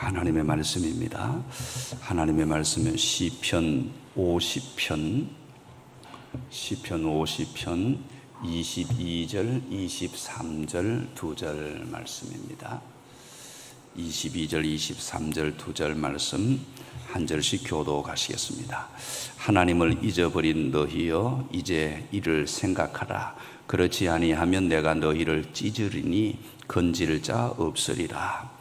하나님의 말씀입니다. 하나님의 말씀은 시편 50편 22절, 23절, 2절 말씀입니다. 22절, 23절, 2절 말씀 한 절씩 교도가시겠습니다. 하나님을 잊어버린 너희여, 이제 이를 생각하라. 그렇지 아니하면 내가 너희를 찢으리니 건질 자 없으리라.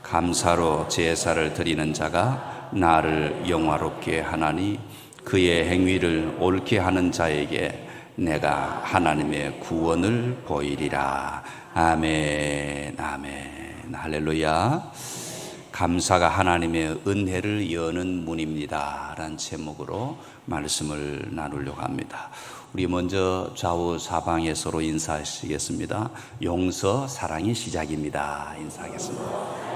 감사로 제사를 드리는 자가 나를 영화롭게 하나니 그의 행위를 옳게 하는 자에게 내가 하나님의 구원을 보이리라. 아멘, 아멘, 할렐루야. 감사가 하나님의 은혜를 여는 문입니다 라는 제목으로 말씀을 나누려고 합니다. 우리 먼저 좌우 사방에 서로 인사하시겠습니다. 용서 사랑의 시작입니다. 인사하겠습니다.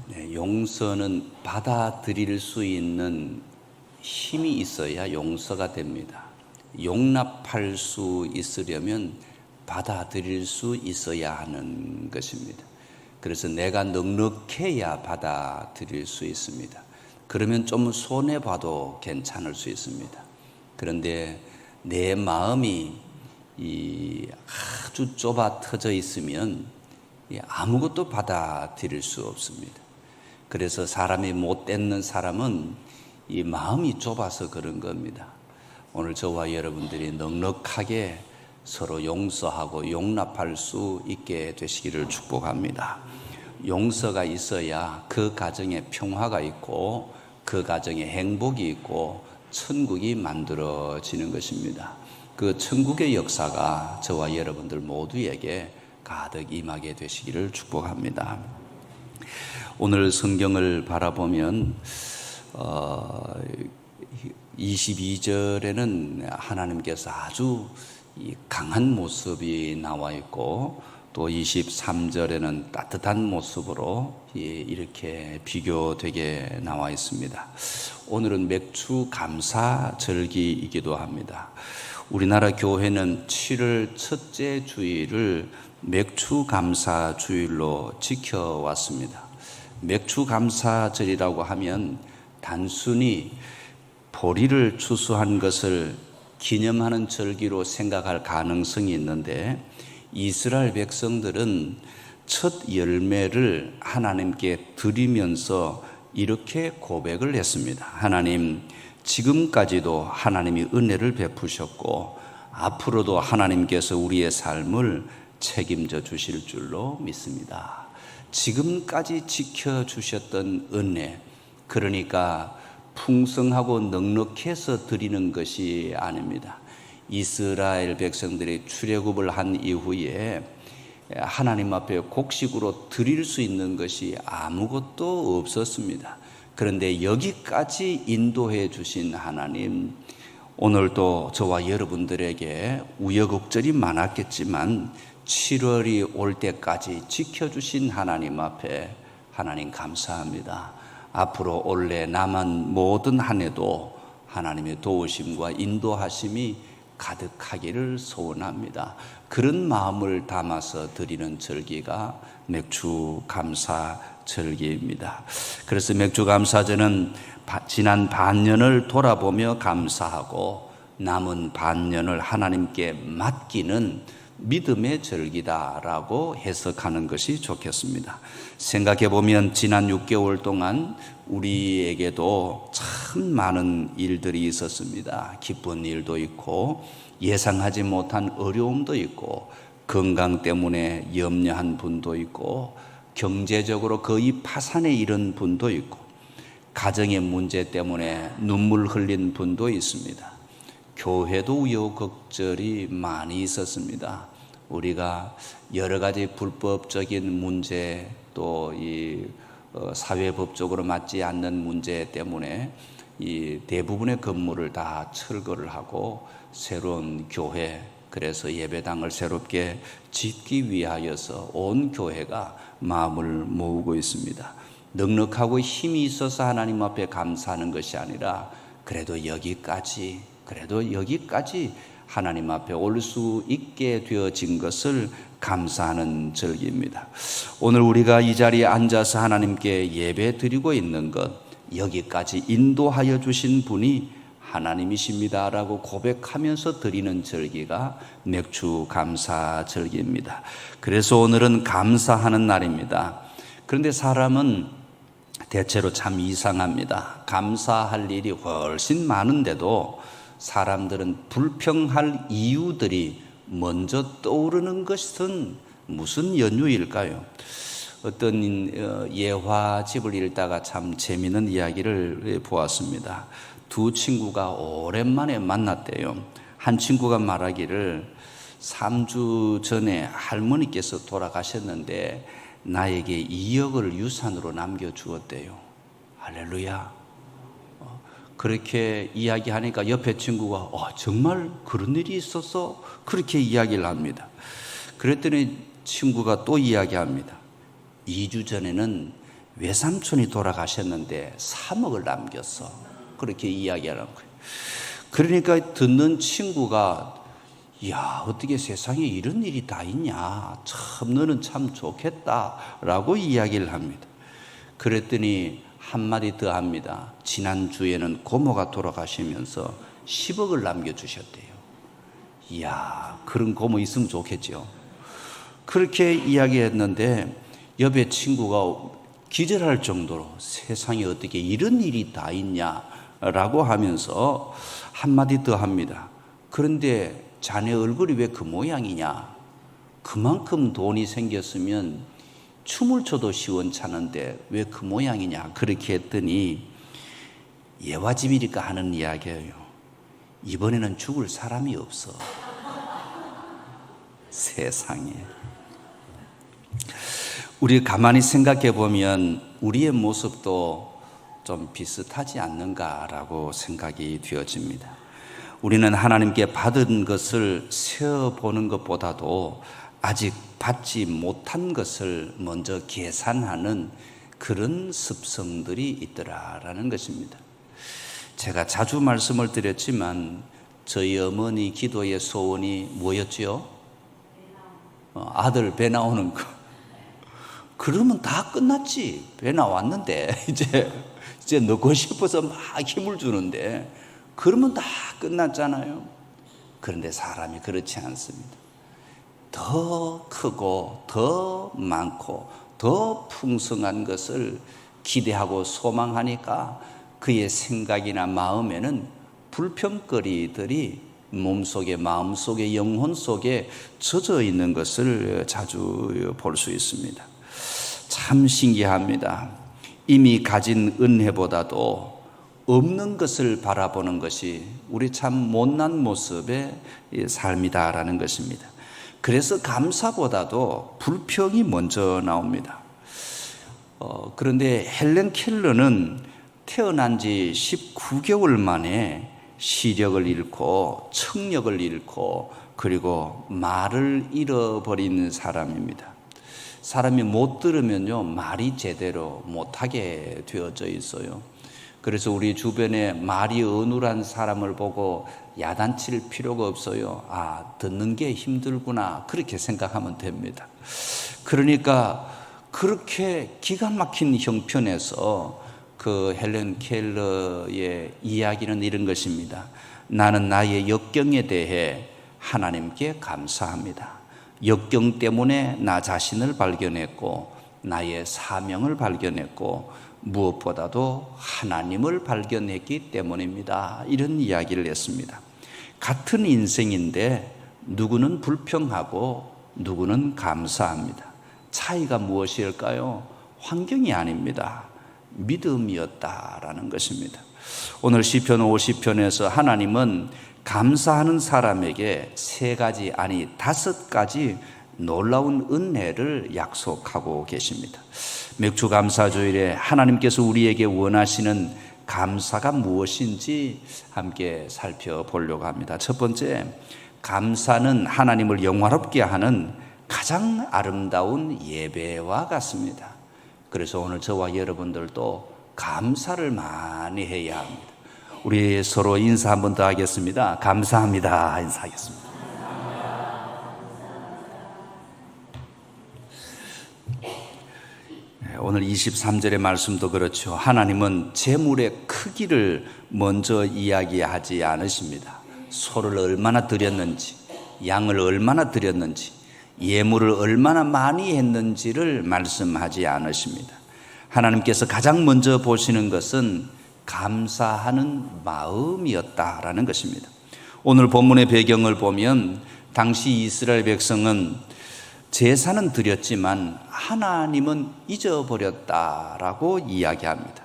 네, 용서는 받아들일 수 있는 힘이 있어야 용서가 됩니다. 용납할 수 있으려면 받아들일 수 있어야 하는 것입니다. 그래서 내가 넉넉해야 받아들일 수 있습니다. 그러면 좀 손해봐도 괜찮을 수 있습니다. 그런데 내 마음이 아주 좁아 터져 있으면 아무것도 받아들일 수 없습니다. 그래서 사람이 못되는 사람은 이 마음이 좁아서 그런 겁니다. 오늘 저와 여러분들이 넉넉하게 서로 용서하고 용납할 수 있게 되시기를 축복합니다. 용서가 있어야 그 가정에 평화가 있고 그 가정에 행복이 있고 천국이 만들어지는 것입니다. 그 천국의 역사가 저와 여러분들 모두에게 가득 임하게 되시기를 축복합니다. 오늘 성경을 바라보면 22절에는 하나님께서 아주 강한 모습이 나와 있고 또 23절에는 따뜻한 모습으로 이렇게 비교되게 나와 있습니다. 오늘은 맥주 감사절기이기도 합니다. 우리나라 교회는 7월 첫째 주일을 맥주 감사 주일로 지켜왔습니다. 맥주 감사절이라고 하면 단순히 보리를 추수한 것을 기념하는 절기로 생각할 가능성이 있는데 이스라엘 백성들은 첫 열매를 하나님께 드리면서 이렇게 고백을 했습니다. 하나님, 지금까지도 하나님이 은혜를 베푸셨고 앞으로도 하나님께서 우리의 삶을 책임져 주실 줄로 믿습니다. 지금까지 지켜주셨던 은혜, 그러니까 풍성하고 넉넉해서 드리는 것이 아닙니다. 이스라엘 백성들이 출애굽을 한 이후에 하나님 앞에 곡식으로 드릴 수 있는 것이 아무것도 없었습니다. 그런데 여기까지 인도해 주신 하나님, 오늘도 저와 여러분들에게 우여곡절이 많았겠지만 7월이 올 때까지 지켜주신 하나님 앞에 하나님 감사합니다. 앞으로 올해 남은 모든 한 해도 하나님의 도우심과 인도하심이 가득하기를 소원합니다. 그런 마음을 담아서 드리는 절기가 맥주 감사 절기입니다. 그래서 맥주 감사절은 지난 반년을 돌아보며 감사하고 남은 반년을 하나님께 맡기는 믿음의 절기다라고 해석하는 것이 좋겠습니다. 생각해보면 지난 6개월 동안 우리에게도 참 많은 일들이 있었습니다. 기쁜 일도 있고 예상하지 못한 어려움도 있고 건강 때문에 염려한 분도 있고 경제적으로 거의 파산에 이른 분도 있고 가정의 문제 때문에 눈물 흘린 분도 있습니다. 교회도 우여곡절이 많이 있었습니다. 우리가 여러 가지 불법적인 문제 또 사회법적으로 맞지 않는 문제 때문에 이 대부분의 건물을 다 철거를 하고 새로운 교회, 그래서 예배당을 새롭게 짓기 위하여서 온 교회가 마음을 모으고 있습니다. 넉넉하고 힘이 있어서 하나님 앞에 감사하는 것이 아니라 그래도 여기까지 하나님 앞에 올 수 있게 되어진 것을 감사하는 절기입니다. 오늘 우리가 이 자리에 앉아서 하나님께 예배 드리고 있는 것, 여기까지 인도하여 주신 분이 하나님이십니다라고 고백하면서 드리는 절기가 맥주 감사 절기입니다. 그래서 오늘은 감사하는 날입니다. 그런데 사람은 대체로 참 이상합니다. 감사할 일이 훨씬 많은데도 사람들은 불평할 이유들이 먼저 떠오르는 것은 무슨 연유일까요? 어떤 예화집을 읽다가 참 재미있는 이야기를 보았습니다. 두 친구가 오랜만에 만났대요. 한 친구가 말하기를 3주 전에 할머니께서 돌아가셨는데 나에게 2억을 유산으로 남겨주었대요. 할렐루야. 그렇게 이야기하니까 옆에 친구가 정말 그런 일이 있었어? 그렇게 이야기를 합니다. 그랬더니 친구가 또 이야기합니다. 2주 전에는 외삼촌이 돌아가셨는데 3억을 남겼어. 그렇게 이야기하는 거예요. 그러니까 듣는 친구가 야, 어떻게 세상에 이런 일이 다 있냐? 참 너는 참 좋겠다라고 이야기를 합니다. 그랬더니 한마디 더 합니다. 지난주에는 고모가 돌아가시면서 10억을 남겨주셨대요. 이야, 그런 고모 있으면 좋겠죠. 그렇게 이야기했는데 옆에 친구가 기절할 정도로 세상에 어떻게 이런 일이 다 있냐라고 하면서 한마디 더 합니다. 그런데 자네 얼굴이 왜 그 모양이냐? 그만큼 돈이 생겼으면 춤을 춰도 시원찮은데 왜 그 모양이냐? 그렇게 했더니 예화집이니까 하는 이야기예요. 이번에는 죽을 사람이 없어. 세상에. 우리 가만히 생각해 보면 우리의 모습도 좀 비슷하지 않는가라고 생각이 되어집니다. 우리는 하나님께 받은 것을 세어보는 것보다도 아직 받지 못한 것을 먼저 계산하는 그런 습성들이 있더라라는 것입니다. 제가 자주 말씀을 드렸지만 저희 어머니 기도의 소원이 뭐였지요? 아들 배 나오는 거. 그러면 다 끝났지. 배 나왔는데 이제 넣고 싶어서 막 힘을 주는데 그러면 다 끝났잖아요. 그런데 사람이 그렇지 않습니다. 더 크고 더 많고 더 풍성한 것을 기대하고 소망하니까 그의 생각이나 마음에는 불평거리들이 몸속에 마음속에 영혼 속에 젖어 있는 것을 자주 볼 수 있습니다. 참 신기합니다. 이미 가진 은혜보다도 없는 것을 바라보는 것이 우리 참 못난 모습의 삶이다라는 것입니다. 그래서 감사보다도 불평이 먼저 나옵니다. 그런데 헬렌 켈러는 태어난 지 19개월 만에 시력을 잃고 청력을 잃고 그리고 말을 잃어버린 사람입니다. 사람이 못 들으면요 말이 제대로 못하게 되어져 있어요. 그래서 우리 주변에 말이 어눌한 사람을 보고 야단칠 필요가 없어요. 아, 듣는 게 힘들구나 그렇게 생각하면 됩니다. 그러니까 그렇게 기가 막힌 형편에서 그 헬렌 켈러의 이야기는 이런 것입니다. 나는 나의 역경에 대해 하나님께 감사합니다. 역경 때문에 나 자신을 발견했고 나의 사명을 발견했고 무엇보다도 하나님을 발견했기 때문입니다. 이런 이야기를 했습니다. 같은 인생인데 누구는 불평하고 누구는 감사합니다. 차이가 무엇일까요? 환경이 아닙니다. 믿음이었다라는 것입니다. 오늘 시편 50편에서 하나님은 감사하는 사람에게 3가지 아니 5가지 놀라운 은혜를 약속하고 계십니다. 맥주 감사주일에 하나님께서 우리에게 원하시는 감사가 무엇인지 함께 살펴보려고 합니다. 첫 번째, 감사는 하나님을 영화롭게 하는 가장 아름다운 예배와 같습니다. 그래서 오늘 저와 여러분들도 감사를 많이 해야 합니다. 우리 서로 인사 한 번 더 하겠습니다. 감사합니다. 인사하겠습니다. 오늘 23절의 말씀도 그렇죠. 하나님은 재물의 크기를 먼저 이야기하지 않으십니다. 소를 얼마나 드렸는지, 양을 얼마나 드렸는지, 예물을 얼마나 많이 했는지를 말씀하지 않으십니다. 하나님께서 가장 먼저 보시는 것은 감사하는 마음이었다라는 것입니다. 오늘 본문의 배경을 보면 당시 이스라엘 백성은 제사는 드렸지만 하나님은 잊어버렸다라고 이야기합니다.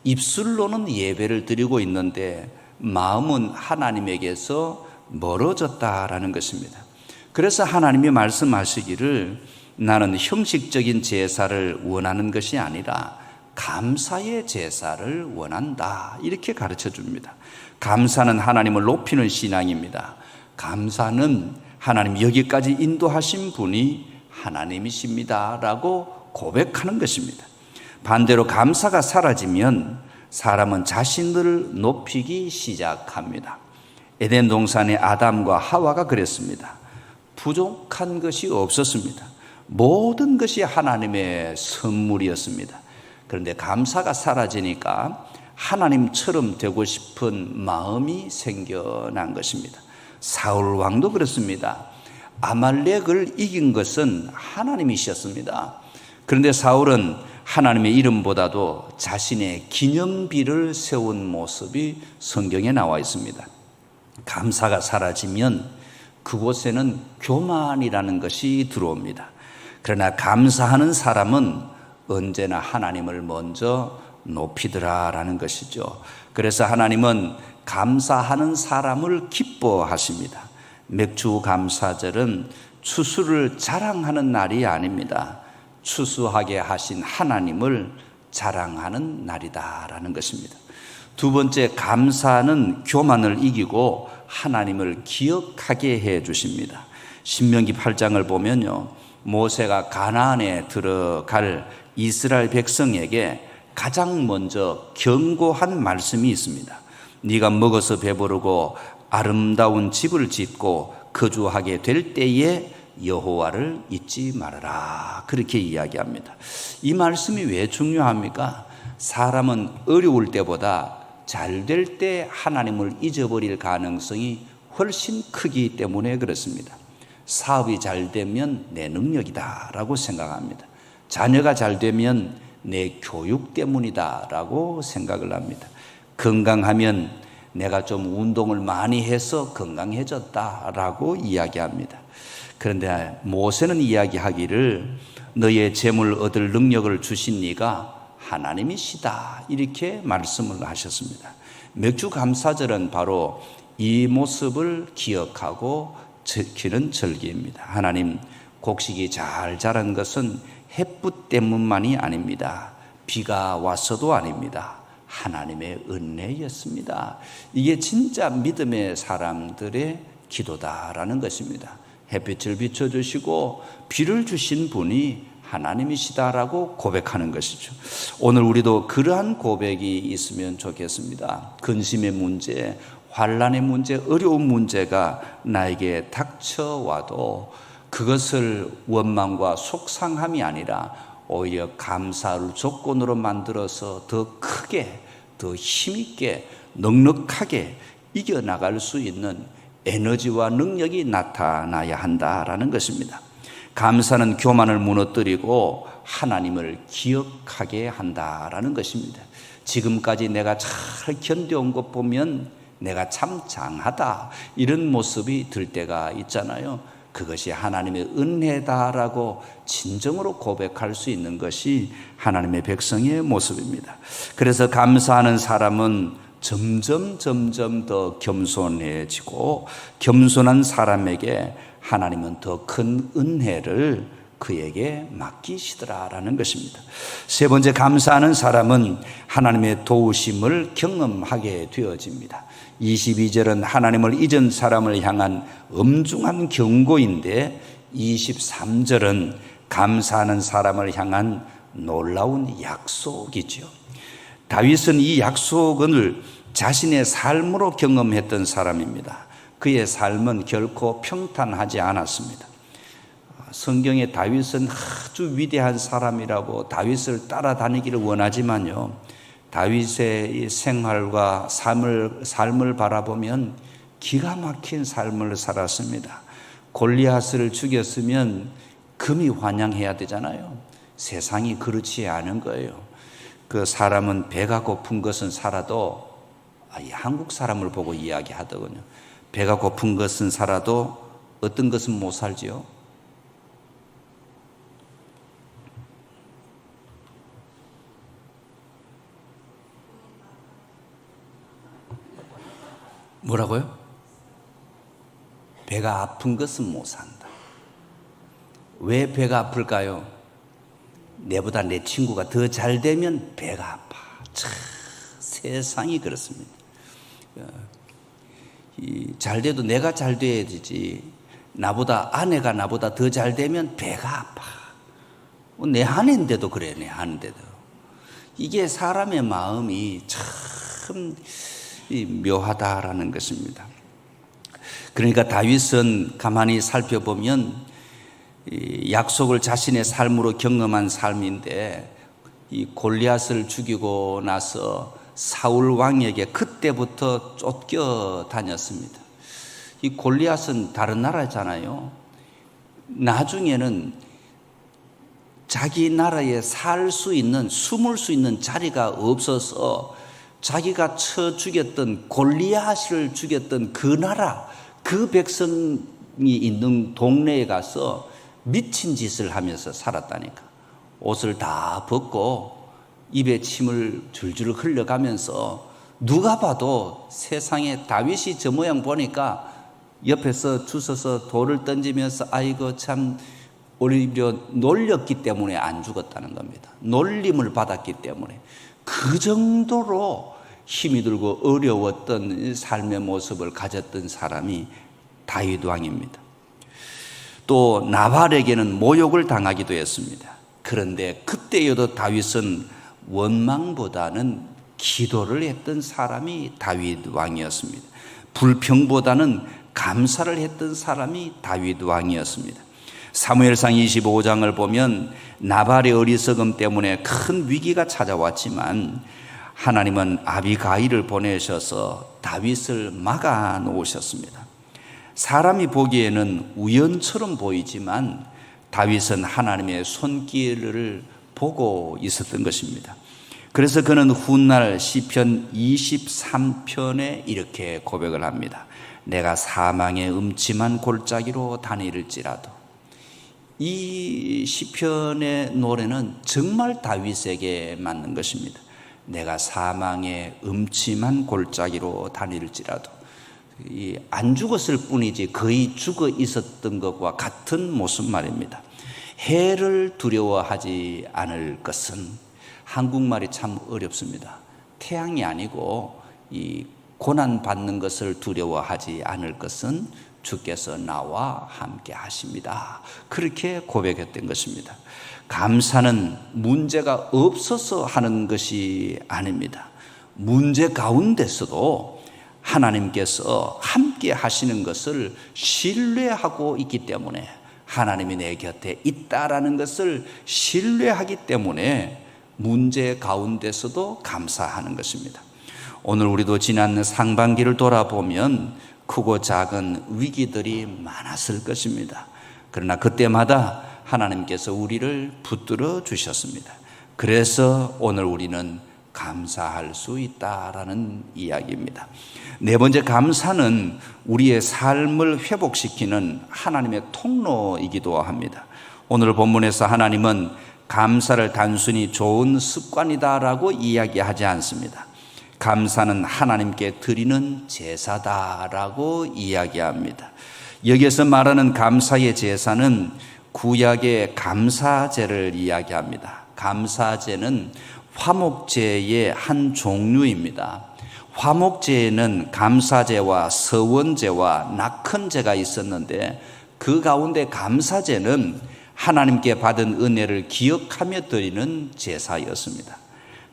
입술로는 예배를 드리고 있는데 마음은 하나님에게서 멀어졌다라는 것입니다. 그래서 하나님이 말씀하시기를 나는 형식적인 제사를 원하는 것이 아니라 감사의 제사를 원한다, 이렇게 가르쳐 줍니다. 감사는 하나님을 높이는 신앙입니다. 감사는 하나님 여기까지 인도하신 분이 하나님이십니다 라고 고백하는 것입니다. 반대로 감사가 사라지면 사람은 자신들을 높이기 시작합니다. 에덴 동산의 아담과 하와가 그랬습니다. 부족한 것이 없었습니다. 모든 것이 하나님의 선물이었습니다. 그런데 감사가 사라지니까 하나님처럼 되고 싶은 마음이 생겨난 것입니다. 사울 왕도 그렇습니다. 아말렉을 이긴 것은 하나님이셨습니다. 그런데 사울은 하나님의 이름보다도 자신의 기념비를 세운 모습이 성경에 나와 있습니다. 감사가 사라지면 그곳에는 교만이라는 것이 들어옵니다. 그러나 감사하는 사람은 언제나 하나님을 먼저 높이더라라는 것이죠. 그래서 하나님은 감사하는 사람을 기뻐하십니다. 맥주 감사절은 추수를 자랑하는 날이 아닙니다. 추수하게 하신 하나님을 자랑하는 날이다라는 것입니다. 두 번째, 감사는 교만을 이기고 하나님을 기억하게 해 주십니다. 신명기 8장을 보면요, 모세가 가나안에 들어갈 이스라엘 백성에게 가장 먼저 경고한 말씀이 있습니다. 네가 먹어서 배부르고 아름다운 집을 짓고 거주하게 될 때에 여호와를 잊지 말아라, 그렇게 이야기합니다. 이 말씀이 왜 중요합니까? 사람은 어려울 때보다 잘 될 때 하나님을 잊어버릴 가능성이 훨씬 크기 때문에 그렇습니다. 사업이 잘 되면 내 능력이다 라고 생각합니다. 자녀가 잘 되면 내 교육 때문이다 라고 생각을 합니다. 건강하면 내가 좀 운동을 많이 해서 건강해졌다 라고 이야기합니다. 그런데 모세는 이야기하기를 너의 재물 얻을 능력을 주신 이가 하나님이시다, 이렇게 말씀을 하셨습니다. 맥주 감사절은 바로 이 모습을 기억하고 지키는 절기입니다. 하나님, 곡식이 잘 자란 것은 햇빛 때문만이 아닙니다. 비가 왔어도 아닙니다. 하나님의 은혜였습니다. 이게 진짜 믿음의 사람들의 기도다라는 것입니다. 햇빛을 비춰주시고 비를 주신 분이 하나님이시다라고 고백하는 것이죠. 오늘 우리도 그러한 고백이 있으면 좋겠습니다. 근심의 문제, 환난의 문제, 어려운 문제가 나에게 닥쳐와도 그것을 원망과 속상함이 아니라 오히려 감사를 조건으로 만들어서 더 크게, 더 힘있게, 넉넉하게 이겨나갈 수 있는 에너지와 능력이 나타나야 한다라는 것입니다. 감사는 교만을 무너뜨리고 하나님을 기억하게 한다라는 것입니다. 지금까지 내가 잘 견뎌온 것 보면 내가 참 장하다, 이런 모습이 들 때가 있잖아요. 그것이 하나님의 은혜다라고 진정으로 고백할 수 있는 것이 하나님의 백성의 모습입니다. 그래서 감사하는 사람은 점점 더 겸손해지고, 겸손한 사람에게 하나님은 더 큰 은혜를 그에게 맡기시더라라는 것입니다. 세 번째, 감사하는 사람은 하나님의 도우심을 경험하게 되어집니다. 22절은 하나님을 잊은 사람을 향한 엄중한 경고인데, 23절은 감사하는 사람을 향한 놀라운 약속이죠. 다윗은 이 약속을 자신의 삶으로 경험했던 사람입니다. 그의 삶은 결코 평탄하지 않았습니다. 성경에 다윗은 아주 위대한 사람이라고 다윗을 따라다니기를 원하지만요, 다윗의 이 생활과 삶을 바라보면 기가 막힌 삶을 살았습니다. 골리앗을 죽였으면 금이 환영해야 되잖아요. 세상이 그렇지 않은 거예요. 그 사람은 배가 고픈 것은 살아도, 한국 사람을 보고 이야기하더군요. 배가 고픈 것은 살아도 어떤 것은 못 살지요? 뭐라고요? 배가 아픈 것은 못 산다. 왜 배가 아플까요? 내보다 내 친구가 더 잘 되면 배가 아파. 참, 세상이 그렇습니다. 잘 돼도 내가 잘 돼야 되지. 아내가 나보다 더 잘 되면 배가 아파. 내 아내인데도 그래, 내 아내인데도. 이게 사람의 마음이 참 묘하다라는 것입니다. 그러니까 다윗은 가만히 살펴보면 약속을 자신의 삶으로 경험한 삶인데, 이 골리앗을 죽이고 나서 사울 왕에게 그때부터 쫓겨 다녔습니다. 이 골리앗은 다른 나라잖아요. 나중에는 자기 나라에 숨을 수 있는 자리가 없어서 자기가 쳐 죽였던 골리앗을 죽였던 그 나라, 그 백성이 있는 동네에 가서 미친 짓을 하면서 살았다니까. 옷을 다 벗고 입에 침을 줄줄 흘려가면서, 누가 봐도 세상에 다윗이 저 모양 보니까 옆에서 주워서 돌을 던지면서 아이고 참, 오히려 놀렸기 때문에 안 죽었다는 겁니다. 놀림을 받았기 때문에. 그 정도로 힘이 들고 어려웠던 삶의 모습을 가졌던 사람이 다윗 왕입니다. 또 나발에게는 모욕을 당하기도 했습니다. 그런데 그때여도 다윗은 원망보다는 기도를 했던 사람이 다윗 왕이었습니다. 불평보다는 감사를 했던 사람이 다윗 왕이었습니다. 사무엘상 25장을 보면 나발의 어리석음 때문에 큰 위기가 찾아왔지만 하나님은 아비가일을 보내셔서 다윗을 막아 놓으셨습니다. 사람이 보기에는 우연처럼 보이지만 다윗은 하나님의 손길을 보고 있었던 것입니다. 그래서 그는 훗날 시편 23편에 이렇게 고백을 합니다. 내가 사망의 음침한 골짜기로 다닐지라도. 이 시편의 노래는 정말 다윗에게 맞는 것입니다. 내가 사망의 음침한 골짜기로 다닐지라도. 안 죽었을 뿐이지 거의 죽어 있었던 것과 같은 모습 말입니다. 해를 두려워하지 않을 것은, 한국말이 참 어렵습니다. 태양이 아니고 이 고난 받는 것을 두려워하지 않을 것은 주께서 나와 함께 하십니다. 그렇게 고백했던 것입니다. 감사는 문제가 없어서 하는 것이 아닙니다. 문제 가운데서도 하나님께서 함께 하시는 것을 신뢰하고 있기 때문에, 하나님이 내 곁에 있다라는 것을 신뢰하기 때문에 문제 가운데서도 감사하는 것입니다. 오늘 우리도 지난 상반기를 돌아보면 크고 작은 위기들이 많았을 것입니다. 그러나 그때마다 하나님께서 우리를 붙들어 주셨습니다. 그래서 오늘 우리는 감사할 수 있다라는 이야기입니다. 네 번째, 감사는 우리의 삶을 회복시키는 하나님의 통로이기도 합니다. 오늘 본문에서 하나님은 감사를 단순히 좋은 습관이다라고 이야기하지 않습니다. 감사는 하나님께 드리는 제사다라고 이야기합니다. 여기서 말하는 감사의 제사는 구약의 감사제를 이야기합니다. 감사제는 화목제의 한 종류입니다. 화목제에는 감사제와 서원제와 낙헌제가 있었는데, 그 가운데 감사제는 하나님께 받은 은혜를 기억하며 드리는 제사였습니다.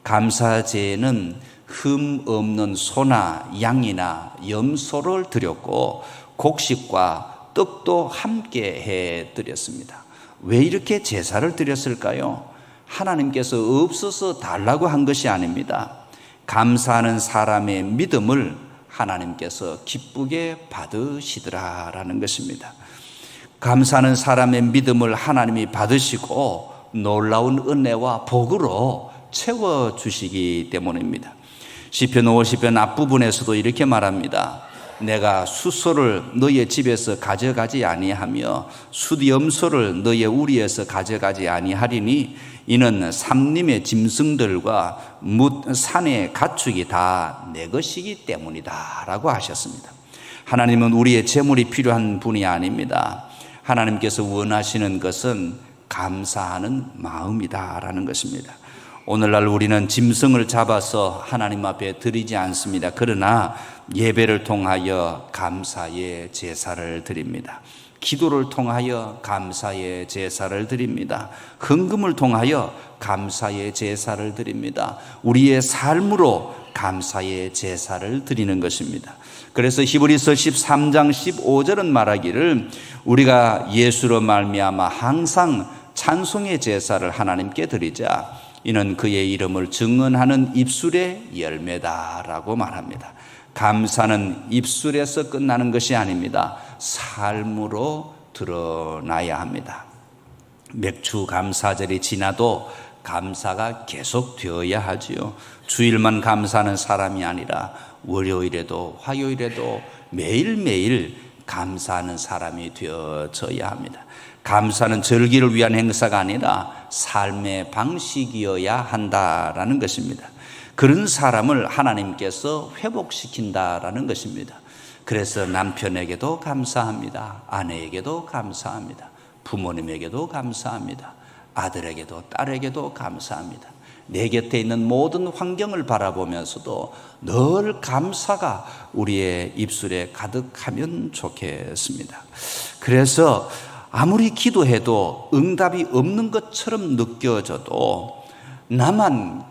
감사제에는 흠 없는 소나 양이나 염소를 드렸고 곡식과 떡도 함께 해 드렸습니다. 왜 이렇게 제사를 드렸을까요? 하나님께서 없어서 달라고 한 것이 아닙니다. 감사하는 사람의 믿음을 하나님께서 기쁘게 받으시더라라는 것입니다. 감사하는 사람의 믿음을 하나님이 받으시고 놀라운 은혜와 복으로 채워주시기 때문입니다. 시편 50편 앞부분에서도 이렇게 말합니다. 내가 숫소를 너의 집에서 가져가지 아니하며 숫염소를 너의 우리에서 가져가지 아니하리니 이는 산림의 짐승들과 산의 가축이 다 내 것이기 때문이다 라고 하셨습니다. 하나님은 우리의 재물이 필요한 분이 아닙니다. 하나님께서 원하시는 것은 감사하는 마음이다 라는 것입니다. 오늘날 우리는 짐승을 잡아서 하나님 앞에 드리지 않습니다. 그러나 예배를 통하여 감사의 제사를 드립니다. 기도를 통하여 감사의 제사를 드립니다. 헌금을 통하여 감사의 제사를 드립니다. 우리의 삶으로 감사의 제사를 드리는 것입니다. 그래서 히브리서 13장 15절은 말하기를 우리가 예수로 말미암아 항상 찬송의 제사를 하나님께 드리자 이는 그의 이름을 증언하는 입술의 열매다라고 말합니다. 감사는 입술에서 끝나는 것이 아닙니다. 삶으로 드러나야 합니다. 맥주 감사절이 지나도 감사가 계속되어야 하지요. 주일만 감사하는 사람이 아니라 월요일에도 화요일에도 매일매일 감사하는 사람이 되어져야 합니다. 감사는 절기를 위한 행사가 아니라 삶의 방식이어야 한다라는 것입니다. 그런 사람을 하나님께서 회복시킨다라는 것입니다. 그래서 남편에게도 감사합니다. 아내에게도 감사합니다. 부모님에게도 감사합니다. 아들에게도 딸에게도 감사합니다. 내 곁에 있는 모든 환경을 바라보면서도 늘 감사가 우리의 입술에 가득하면 좋겠습니다. 그래서 아무리 기도해도 응답이 없는 것처럼 느껴져도 나만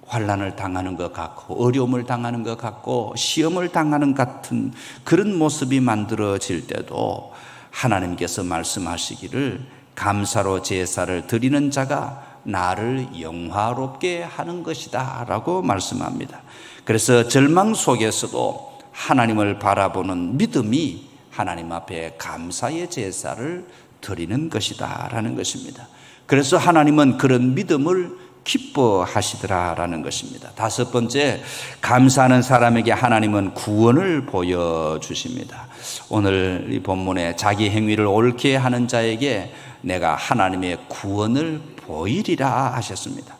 환난을 당하는 것 같고 어려움을 당하는 것 같고 시험을 당하는 같은 그런 모습이 만들어질 때도 하나님께서 말씀하시기를 감사로 제사를 드리는 자가 나를 영화롭게 하는 것이다 라고 말씀합니다. 그래서 절망 속에서도 하나님을 바라보는 믿음이 하나님 앞에 감사의 제사를 드리는 것이다 라는 것입니다. 그래서 하나님은 그런 믿음을 기뻐하시더라라는 것입니다. 다섯 번째, 감사하는 사람에게 하나님은 구원을 보여주십니다. 오늘 이 본문에 자기 행위를 옳게 하는 자에게 내가 하나님의 구원을 보이리라 하셨습니다.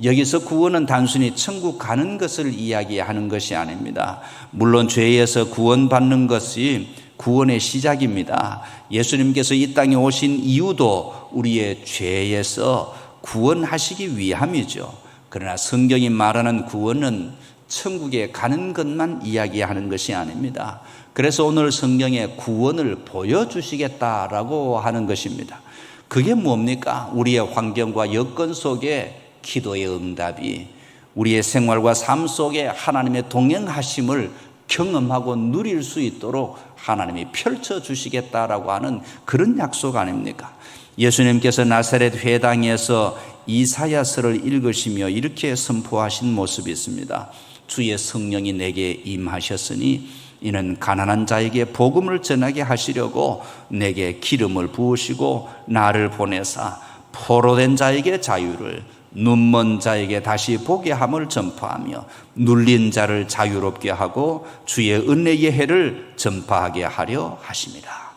여기서 구원은 단순히 천국 가는 것을 이야기하는 것이 아닙니다. 물론 죄에서 구원받는 것이 구원의 시작입니다. 예수님께서 이 땅에 오신 이유도 우리의 죄에서 구원하시기 위함이죠. 그러나 성경이 말하는 구원은 천국에 가는 것만 이야기하는 것이 아닙니다. 그래서 오늘 성경에 구원을 보여주시겠다라고 하는 것입니다. 그게 뭡니까? 우리의 환경과 여건 속에 기도의 응답이 우리의 생활과 삶 속에 하나님의 동행하심을 경험하고 누릴 수 있도록 하나님이 펼쳐주시겠다라고 하는 그런 약속 아닙니까? 예수님께서 나사렛 회당에서 이사야서를 읽으시며 이렇게 선포하신 모습이 있습니다. 주의 성령이 내게 임하셨으니 이는 가난한 자에게 복음을 전하게 하시려고 내게 기름을 부으시고 나를 보내사 포로된 자에게 자유를 눈먼 자에게 다시 보게 함을 전파하며 눌린 자를 자유롭게 하고 주의 은혜의 해를 전파하게 하려 하심이라.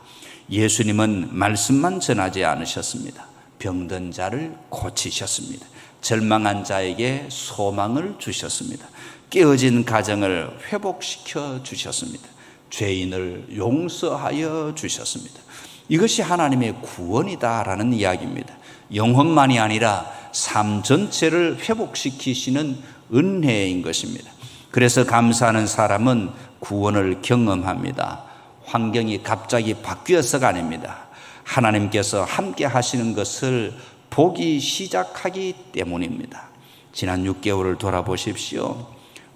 예수님은 말씀만 전하지 않으셨습니다. 병든 자를 고치셨습니다. 절망한 자에게 소망을 주셨습니다. 깨어진 가정을 회복시켜 주셨습니다. 죄인을 용서하여 주셨습니다. 이것이 하나님의 구원이다라는 이야기입니다. 영혼만이 아니라 삶 전체를 회복시키시는 은혜인 것입니다. 그래서 감사하는 사람은 구원을 경험합니다. 환경이 갑자기 바뀌어서가 아닙니다. 하나님께서 함께 하시는 것을 보기 시작하기 때문입니다. 지난 6개월을 돌아보십시오.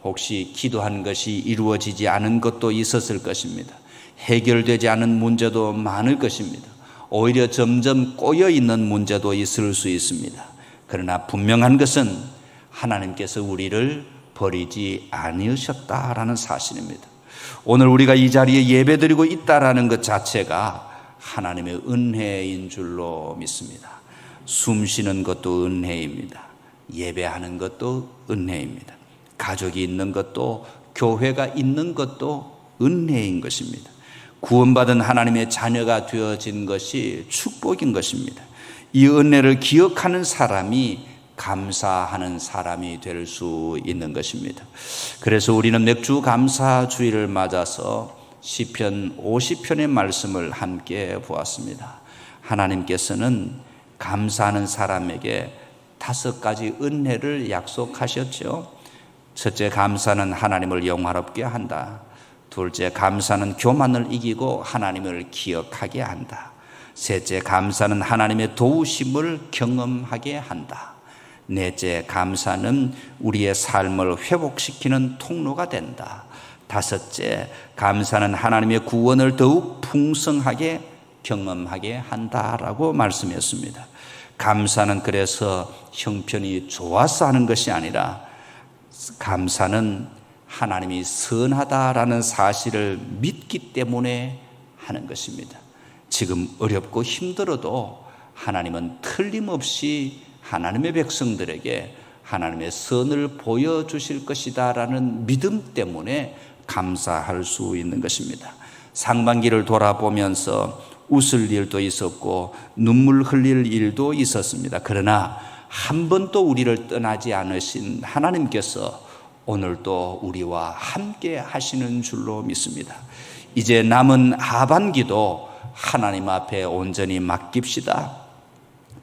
혹시 기도한 것이 이루어지지 않은 것도 있었을 것입니다. 해결되지 않은 문제도 많을 것입니다. 오히려 점점 꼬여 있는 문제도 있을 수 있습니다. 그러나 분명한 것은 하나님께서 우리를 버리지 않으셨다라는 사실입니다. 오늘 우리가 이 자리에 예배드리고 있다라는 것 자체가 하나님의 은혜인 줄로 믿습니다. 숨 쉬는 것도 은혜입니다. 예배하는 것도 은혜입니다. 가족이 있는 것도, 교회가 있는 것도 은혜인 것입니다. 구원받은 하나님의 자녀가 되어진 것이 축복인 것입니다. 이 은혜를 기억하는 사람이 감사하는 사람이 될 수 있는 것입니다. 그래서 우리는 맥주 감사 주일을 맞아서 시편 50편의 말씀을 함께 보았습니다. 하나님께서는 감사하는 사람에게 5가지 은혜를 약속하셨죠. 첫째, 감사는 하나님을 영화롭게 한다. 둘째, 감사는 교만을 이기고 하나님을 기억하게 한다. 셋째, 감사는 하나님의 도우심을 경험하게 한다. 넷째, 감사는 우리의 삶을 회복시키는 통로가 된다. 다섯째, 감사는 하나님의 구원을 더욱 풍성하게 경험하게 한다라고 말씀했습니다. 감사는 그래서 형편이 좋아서 하는 것이 아니라 감사는 하나님이 선하다라는 사실을 믿기 때문에 하는 것입니다. 지금 어렵고 힘들어도 하나님은 틀림없이 하나님의 백성들에게 하나님의 선을 보여주실 것이다라는 믿음 때문에 감사할 수 있는 것입니다. 상반기를 돌아보면서 웃을 일도 있었고 눈물 흘릴 일도 있었습니다. 그러나 한 번도 우리를 떠나지 않으신 하나님께서 오늘도 우리와 함께 하시는 줄로 믿습니다. 이제 남은 하반기도 하나님 앞에 온전히 맡깁시다.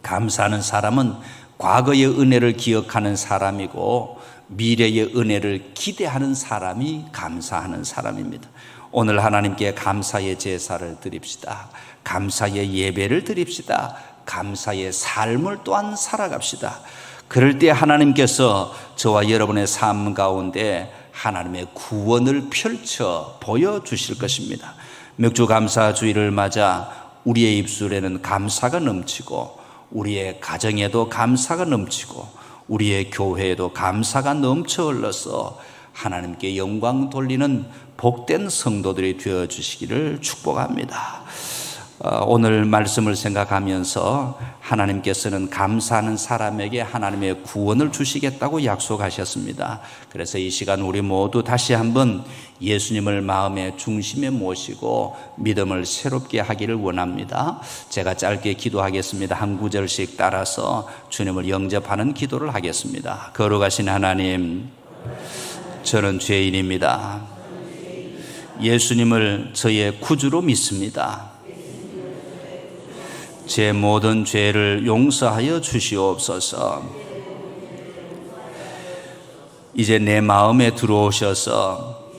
감사하는 사람은 과거의 은혜를 기억하는 사람이고 미래의 은혜를 기대하는 사람이 감사하는 사람입니다. 오늘 하나님께 감사의 제사를 드립시다. 감사의 예배를 드립시다. 감사의 삶을 또한 살아갑시다. 그럴 때 하나님께서 저와 여러분의 삶 가운데 하나님의 구원을 펼쳐 보여주실 것입니다. 맥주 감사 주일을 맞아 우리의 입술에는 감사가 넘치고 우리의 가정에도 감사가 넘치고 우리의 교회에도 감사가 넘쳐 흘러서 하나님께 영광 돌리는 복된 성도들이 되어주시기를 축복합니다. 오늘 말씀을 생각하면서 하나님께서는 감사하는 사람에게 하나님의 구원을 주시겠다고 약속하셨습니다. 그래서 이 시간 우리 모두 다시 한번 예수님을 마음의 중심에 모시고 믿음을 새롭게 하기를 원합니다. 제가 짧게 기도하겠습니다. 한 구절씩 따라서 주님을 영접하는 기도를 하겠습니다. 거룩하신 하나님, 저는 죄인입니다. 예수님을 저의 구주로 믿습니다. 제 모든 죄를 용서하여 주시옵소서. 이제 내 마음에 들어오셔서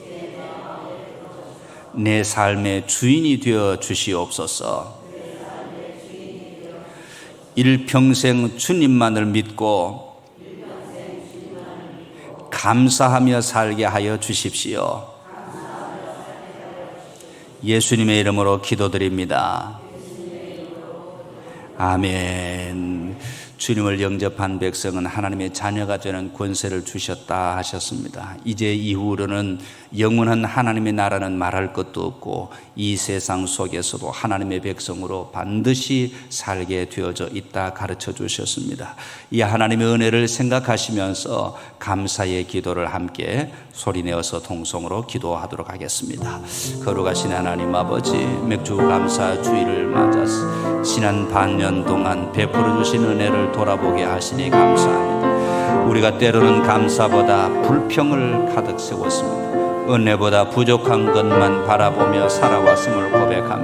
내 삶의 주인이 되어 주시옵소서. 일평생 주님만을 믿고 감사하며 살게 하여 주십시오. 예수님의 이름으로 기도드립니다. 아멘. 주님을 영접한 백성은 하나님의 자녀가 되는 권세를 주셨다 하셨습니다. 이제 이후로는 영원한 하나님의 나라는 말할 것도 없고 이 세상 속에서도 하나님의 백성으로 반드시 살게 되어져 있다 가르쳐 주셨습니다. 이 하나님의 은혜를 생각하시면서 감사의 기도를 함께 소리내어서 통성으로 기도하도록 하겠습니다. 거룩하신 하나님 아버지, 맥주 감사 주일을 맞아서 지난 반년 동안 베풀어 주신 은혜를 돌아보게 하시니 감사합니다. 우리가 때로는 감사보다 불평을 가득 세웠습니다. 은혜보다 부족한 것만 바라보며 살아왔음을 고백합니다.